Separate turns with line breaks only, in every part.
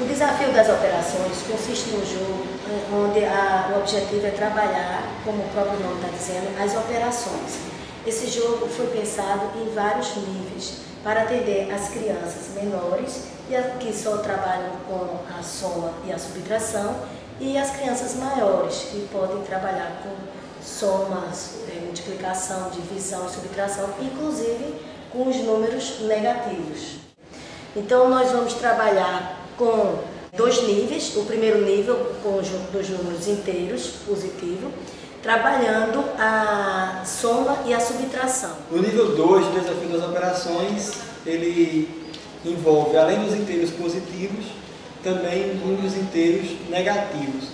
O desafio das operações consiste no jogo onde o objetivo é trabalhar, como o próprio nome está dizendo, as operações. Esse jogo foi pensado em vários níveis para atender as crianças menores que só trabalham com a soma e a subtração, e as crianças maiores que podem trabalhar com somas, multiplicação, divisão e subtração, inclusive com os números negativos. Então nós vamos trabalhar com dois níveis. O primeiro nível, o conjunto dos números inteiros, positivo, trabalhando a soma e a subtração.
O nível 2 do desafio das operações, ele envolve, além dos inteiros positivos, também números inteiros negativos.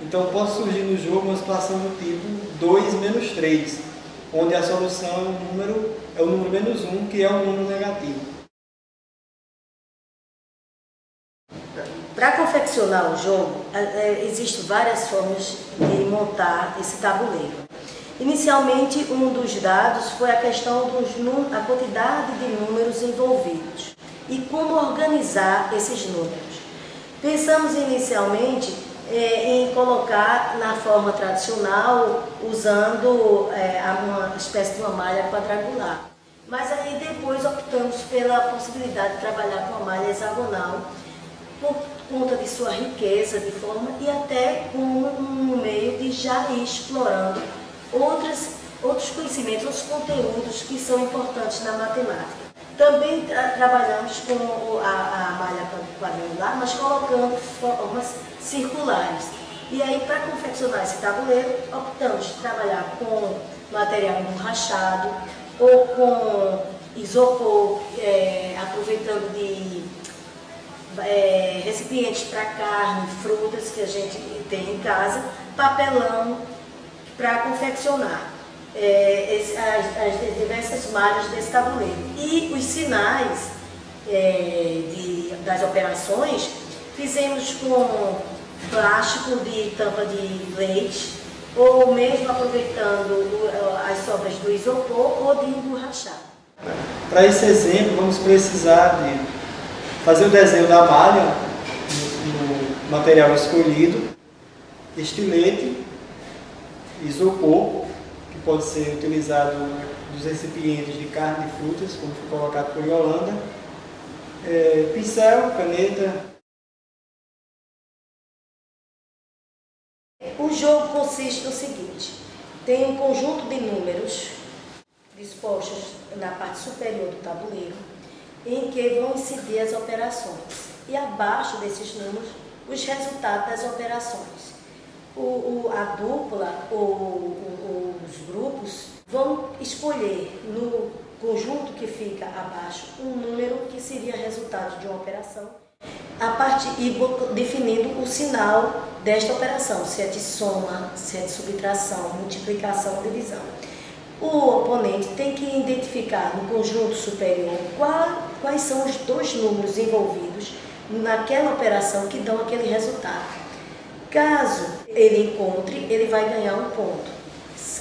Então pode surgir no jogo uma situação do tipo 2 menos 3, onde a solução é o número menos 1, que é o número negativo.
Para confeccionar o jogo, existem várias formas de montar esse tabuleiro. Inicialmente, um dos dados foi a questão da quantidade de números envolvidos e como organizar esses números. Pensamos inicialmente em colocar na forma tradicional, usando uma espécie de uma malha quadrangular. Mas aí depois optamos pela possibilidade de trabalhar com a malha hexagonal, por conta de sua riqueza de forma e até como um meio de já ir explorando outros conhecimentos, outros conteúdos que são importantes na matemática. Também trabalhamos com a malha quadrangular, mas colocando formas circulares. E aí, para confeccionar esse tabuleiro, optamos por trabalhar com material emborrachado ou com isopor, aproveitando de recipientes para carne, frutas que a gente tem em casa, papelão para confeccionar as diversas malhas desse tabuleiro. E os sinais das operações fizemos com plástico de tampa de leite, ou mesmo aproveitando as sobras do isopor ou de emborrachado.
Para esse exemplo, vamos precisar de fazer o desenho da malha no material escolhido, estilete, isopor, que pode ser utilizado nos recipientes de carne e frutas, como foi colocado por Yolanda, pincel, caneta.
O jogo consiste no seguinte: tem um conjunto de números dispostos na parte superior do tabuleiro, em que vão incidir as operações, e abaixo desses números os resultados das operações. A dupla ou os grupos vão escolher no conjunto que fica abaixo um número que seria resultado de uma operação, e definindo o sinal desta operação, se é de soma, se é de subtração, multiplicação ou divisão. O oponente tem que identificar no conjunto superior quais são os dois números envolvidos naquela operação que dão aquele resultado. Caso ele encontre, ele vai ganhar um ponto.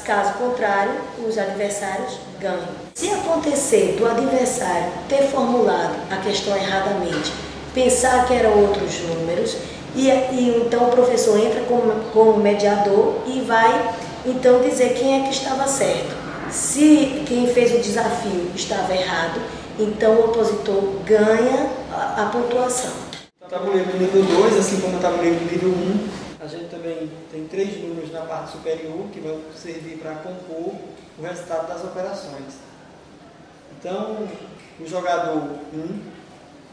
Caso contrário, os adversários ganham. Se acontecer do adversário ter formulado a questão erradamente, pensar que eram outros números, e então o professor entra como mediador e vai então dizer quem é que estava certo. Se quem fez o desafio estava errado, então o opositor ganha a pontuação.
O tabuleiro do nível 2, assim como o tabuleiro do nível 1, a gente também tem 3 números na parte superior que vão servir para compor o resultado das operações. Então, o jogador 1,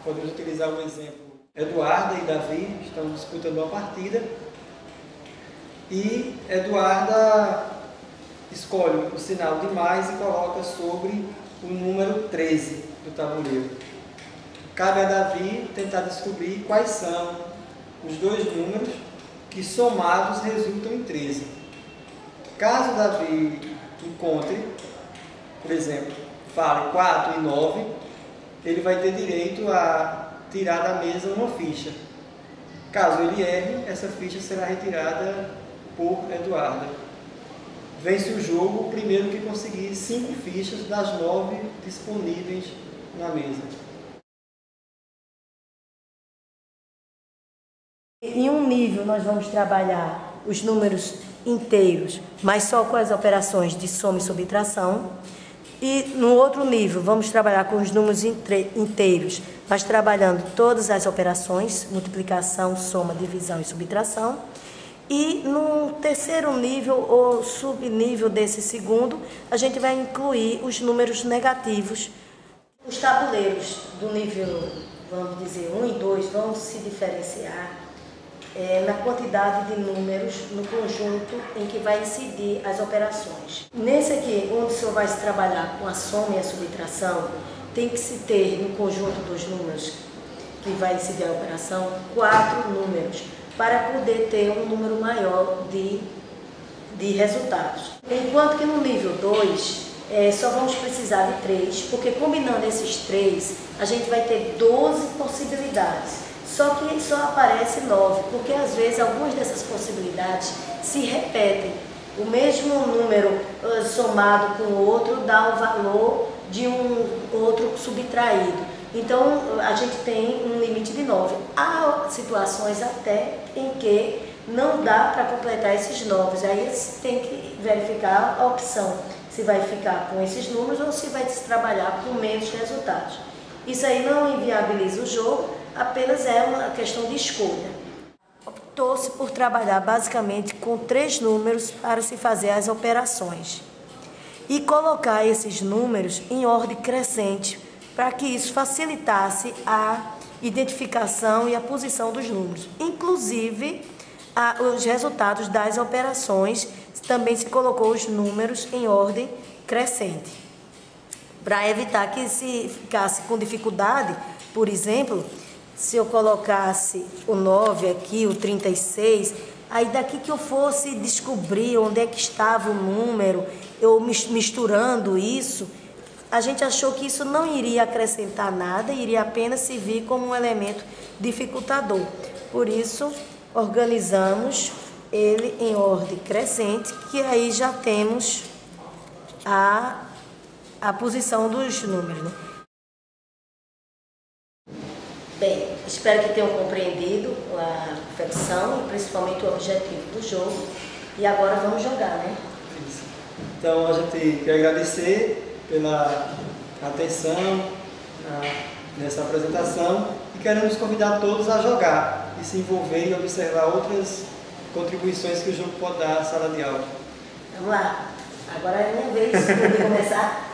podemos utilizar o exemplo, Eduarda e Davi estão disputando uma partida, e Eduarda escolhe o sinal de mais e coloca sobre o número 13 do tabuleiro. Cabe a Davi tentar descobrir quais são os dois números que somados resultam em 13. Caso Davi encontre, por exemplo, fale 4 e 9, ele vai ter direito a tirar da mesa uma ficha. Caso ele erre, essa ficha será retirada por Eduarda. Vence o jogo o primeiro que conseguir 5 fichas das 9 disponíveis na mesa.
Em um nível nós vamos trabalhar os números inteiros, mas só com as operações de soma e subtração. E no outro nível vamos trabalhar com os números inteiros, mas trabalhando todas as operações, multiplicação, soma, divisão e subtração. E no terceiro nível ou subnível desse segundo, a gente vai incluir os números negativos. Os tabuleiros do nível, vamos dizer, 1 e 2 vão se diferenciar na quantidade de números no conjunto em que vai incidir as operações. Nesse aqui, onde o senhor vai se trabalhar com a soma e a subtração, tem que se ter no conjunto dos números que vai incidir a operação 4 números, para poder ter um número maior de resultados. Enquanto que no nível 2, só vamos precisar de 3, porque combinando esses 3, a gente vai ter 12 possibilidades. Só que só aparece 9, porque às vezes algumas dessas possibilidades se repetem. O mesmo número somado com o outro dá o valor de um outro subtraído. Então, a gente tem um limite de 9. Há situações até em que não dá para completar esses 9. Aí tem que verificar a opção, se vai ficar com esses números ou se vai se trabalhar com menos resultados. Isso aí não inviabiliza o jogo, apenas é uma questão de escolha. Optou-se por trabalhar basicamente com 3 números para se fazer as operações e colocar esses números em ordem crescente, para que isso facilitasse a identificação e a posição dos números. Inclusive, os resultados das operações, também se colocou os números em ordem crescente. Para evitar que se ficasse com dificuldade, por exemplo, se eu colocasse o 9 aqui, o 36, aí daqui que eu fosse descobrir onde é que estava o número, eu misturando isso, a gente achou que isso não iria acrescentar nada, iria apenas servir como um elemento dificultador. Por isso, organizamos ele em ordem crescente, que aí já temos a posição dos números, né? Bem, espero que tenham compreendido a confecção e principalmente o objetivo do jogo. E agora vamos jogar, né?
Isso. Então, a gente quer agradecer pela atenção nessa apresentação e queremos convidar todos a jogar e se envolver e observar outras contribuições que o jogo pode dar à sala de aula.
Vamos lá. Agora é a minha vez de começar.